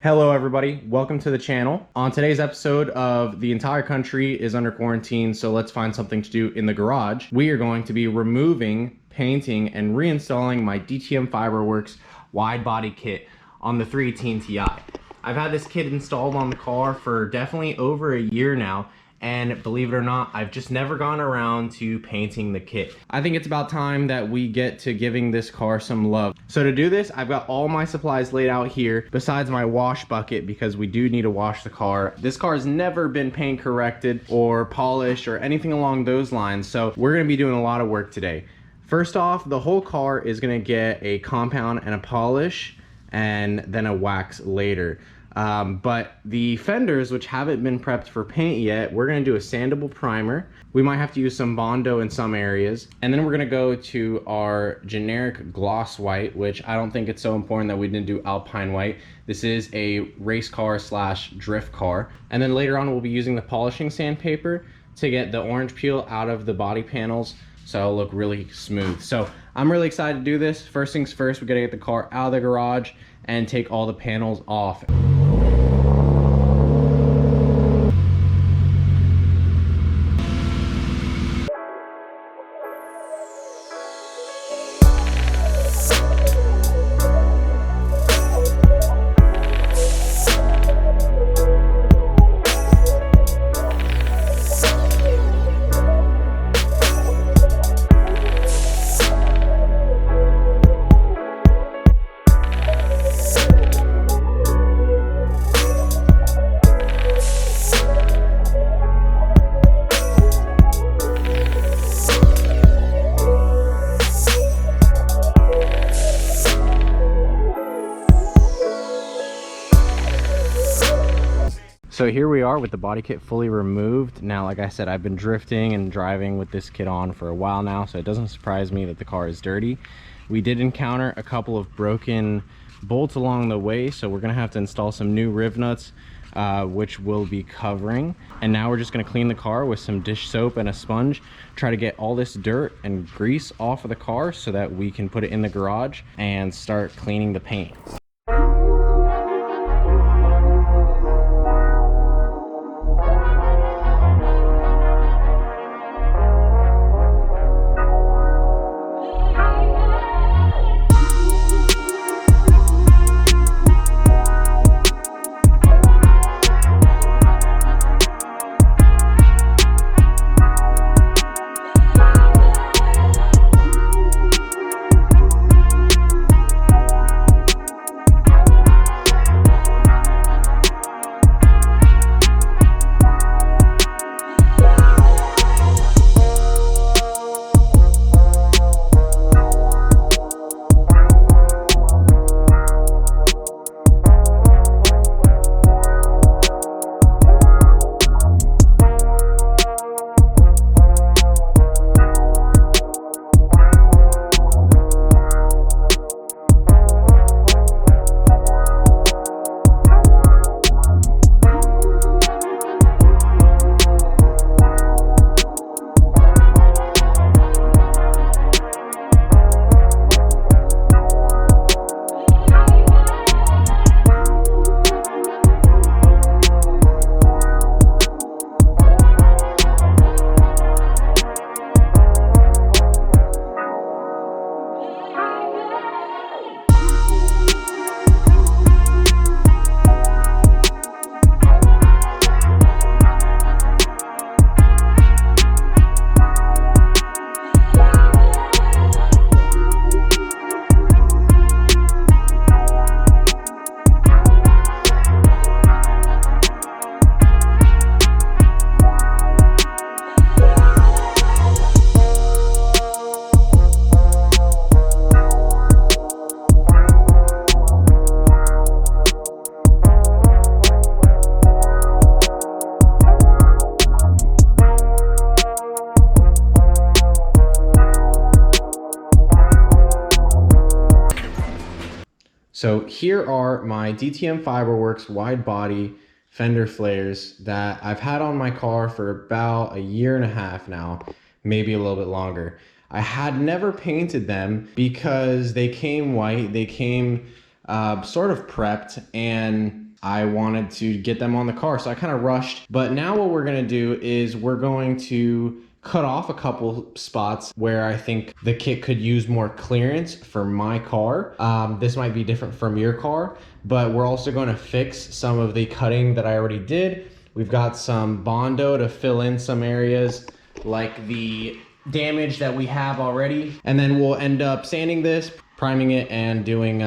Hello everybody, welcome to the channel. On today's episode of The Entire Country is Under Quarantine, so let's find something to do in the garage. We are going to be removing, painting, and reinstalling my DTM Fiberwerkz wide body kit on the 318ti. I've had this kit installed on the car for definitely over a year now, and believe it or not, I've just never gone around to painting the kit. I think it's about time that we get to giving this car some love. So to do this, I've got all my supplies laid out here, besides my wash bucket, because we do need to wash the car. This car has never been paint corrected or polished or anything along those lines, so we're gonna be doing a lot of work today. First off, the whole car is gonna get a compound and a polish, and then a wax later. But the fenders, which haven't been prepped for paint yet, we're going to do a sandable primer. We might have to use some Bondo in some areas. And then we're going to go to our generic gloss white, which I don't think it's so important that we didn't do Alpine white. This is a race car slash drift car. And then later on, we'll be using the polishing sandpaper to get the orange peel out of the body panels, so it'll look really smooth. So I'm really excited to do this. First things first, we got to get the car out of the garage and take all the panels off. So here we are with the body kit fully removed. Now, like I said, I've been drifting and driving with this kit on for a while now, so it doesn't surprise me that the car is dirty. We did encounter a couple of broken bolts along the way, so we're gonna have to install some new rivnuts, which we'll be covering. And now we're just gonna clean the car with some dish soap and a sponge, try to get all this dirt and grease off of the car so that we can put it in the garage and start cleaning the paint. So here are my DTM Fiberwerkz wide body fender flares that I've had on my car for about a year and a half now, maybe a little bit longer. I had never painted them because they came white, they came sort of prepped, and I wanted to get them on the car, so I kind of rushed. But now what we're gonna do is we're going to cut off a couple spots where I think the kit could use more clearance for my car. This might be different from your car, but we're also going to fix some of the cutting that I already did. We've got some Bondo to fill in some areas like the damage that we have already, and then we'll end up sanding this, priming it, and doing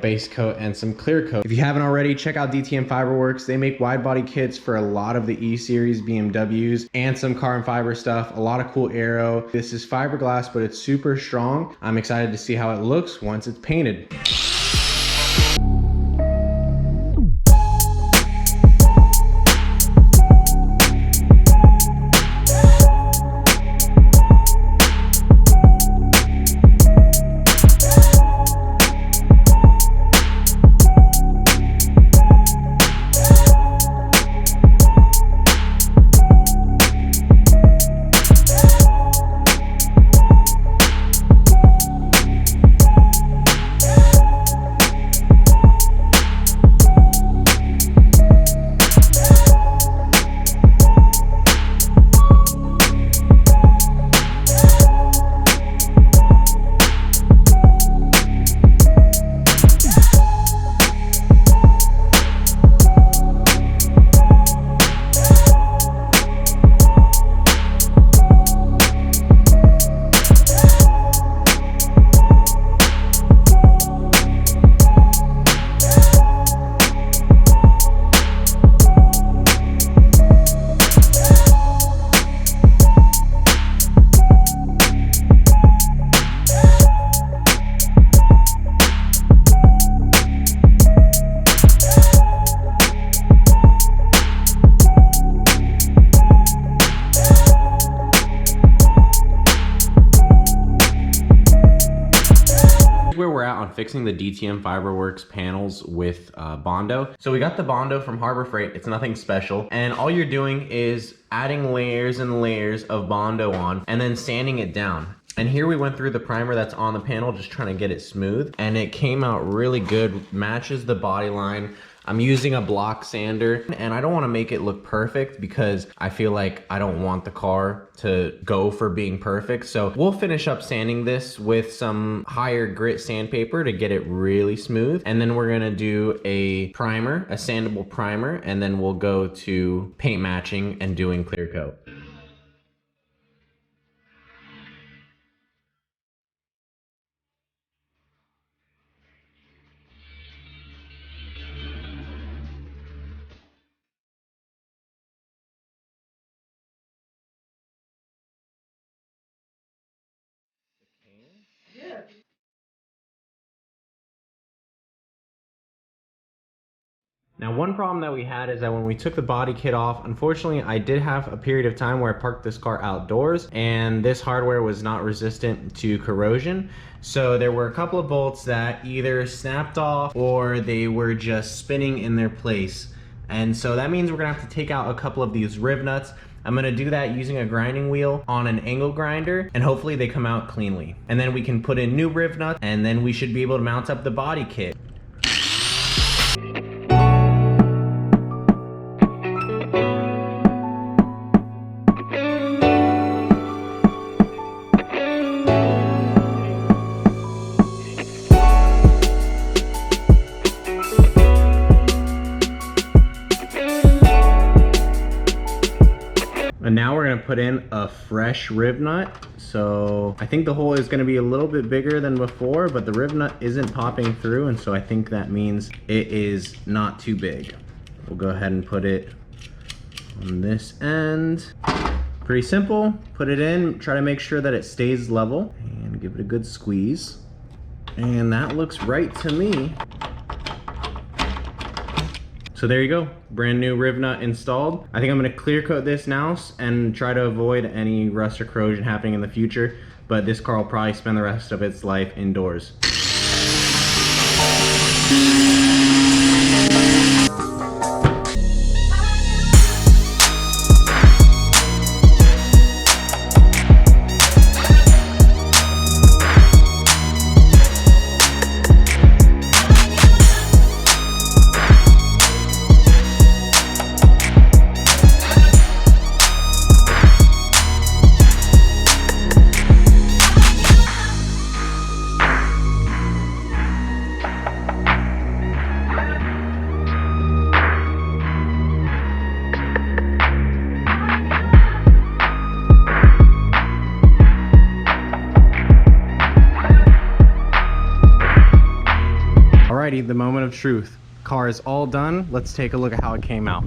base coat and some clear coat. If you haven't already, check out DTM Fiberwerkz. They make wide body kits for a lot of the E series BMWs and some carbon fiber stuff. A lot of cool aero. This is fiberglass, but it's super strong. I'm excited to see how it looks once it's painted. Where we're at on fixing the DTM Fiberwerkz panels with Bondo. So we got the Bondo from Harbor Freight. It's nothing special, and all you're doing is adding layers and layers of Bondo on and then sanding it down. And here we went through the primer that's on the panel, just trying to get it smooth, and it came out really good, matches the body line. I'm using a block sander, and I don't want to make it look perfect because I feel like I don't want the car to go for being perfect. So we'll finish up sanding this with some higher grit sandpaper to get it really smooth. And then we're gonna do a primer, a sandable primer, and then we'll go to paint matching and doing clear coat. Now, one problem that we had is that when we took the body kit off, unfortunately, I did have a period of time where I parked this car outdoors, and this hardware was not resistant to corrosion. So there were a couple of bolts that either snapped off or they were just spinning in their place. And so that means we're gonna have to take out a couple of these rivnuts. I'm gonna do that using a grinding wheel on an angle grinder, and hopefully they come out cleanly. And then we can put in new rivnuts, and then we should be able to mount up the body kit. And now we're gonna put in a fresh rivnut. So I think the hole is gonna be a little bit bigger than before, but the rivnut isn't popping through, and so I think that means it is not too big. We'll go ahead and put it on this end. Pretty simple. Put it in, try to make sure that it stays level, and give it a good squeeze. And that looks right to me. So there you go, brand new rivnut installed. I think I'm gonna clear coat this now and try to avoid any rust or corrosion happening in the future, but this car will probably spend the rest of its life indoors. the moment of truth. Car is all done. Let's take a look at how it came out.